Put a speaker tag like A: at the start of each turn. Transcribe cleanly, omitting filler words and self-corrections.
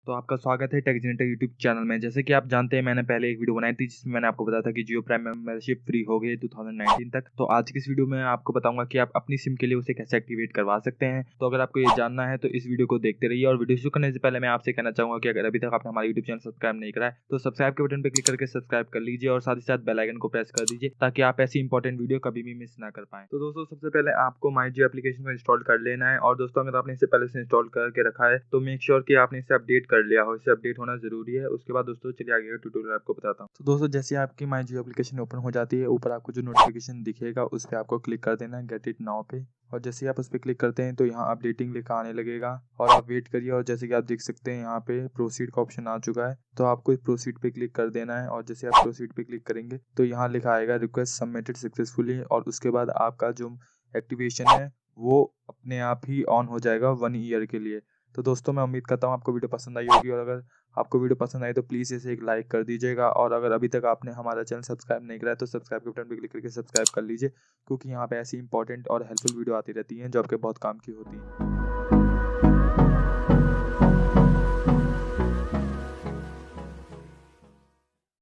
A: तो आपका स्वागत है टेक यूट्यूब चैनल में। जैसे कि आप जानते हैं मैंने पहले एक वीडियो बनाई थी जिसमें मैंने आपको बताया था कि जियो प्राइम मेंबरशिप फ्री हो गई है 2019 तक। तो आज की इस वीडियो में आपको बताऊंगा कि आप अपनी सिम के लिए उसे कैसे एक्टिवेट करवा सकते हैं। तो अगर आपको ये जानना है तो इस वीडियो को देखते रहिए। और वीडियो शुरू करने से पहले मैं आपसे कहना चाहूंगा कि अगर अभी तक आपने हमारा यूट्यूब चैनल सब्सक्राइब नहीं करा है तो सब्सक्राइब के बटन पर क्लिक करके सब्सक्राइब कर लीजिए और साथ ही साथ बेल आइकन को प्रेस कर दीजिए ताकि आप ऐसी इंपॉर्टेंट वीडियो कभी भी मिस ना कर पाए। तो दोस्तों सबसे पहले आपको माई जियो एप्लीकेशन को इंस्टॉल कर लेना है। और दोस्तों अगर आपने इसे पहले से इंस्टॉल करके रखा है तो मेक श्योर कि आपने इसे अपडेट कर लिया हो। इसे अपडेट होना जरूरी है। उसके बाद दोस्तों चलिए आगे का ट्यूटोरियल आपको बताता हूँ। तो दोस्तों जैसे आपकी माई जियो एप्लीकेशन ओपन हो जाती है ऊपर आपको जो नोटिफिकेशन दिखेगा उस पर आपको क्लिक कर देना है गेट इट नाउ पे। और जैसे ही आप उस पर क्लिक करते हैं तो यहाँ अपडेटिंग लिखा आने लगेगा और आप वेट करिए। और जैसे कि आप देख सकते हैं यहाँ पे प्रोसीड का ऑप्शन आ चुका है तो आपको इस प्रोसीड पे क्लिक कर देना है। और जैसे आप प्रोसीड पे क्लिक करेंगे तो यहाँ लिखा आएगा रिक्वेस्ट सबमिटेड सक्सेसफुली और उसके बाद आपका जो एक्टिवेशन है वो अपने आप ही ऑन हो जाएगा 1 ईयर के लिए। तो दोस्तों मैं उम्मीद करता हूँ आपको वीडियो पसंद आई होगी और अगर आपको वीडियो पसंद आई तो प्लीज़ इसे एक लाइक कर दीजिएगा। और अगर अभी तक आपने हमारा चैनल सब्सक्राइब नहीं करा है तो सब्सक्राइब के बटन पर क्लिक करके सब्सक्राइब कर लीजिए क्योंकि यहाँ पे ऐसी इंपॉर्टेंट और हेल्पफुल वीडियो आती रहती हैं जो आपके बहुत काम की होती हैं।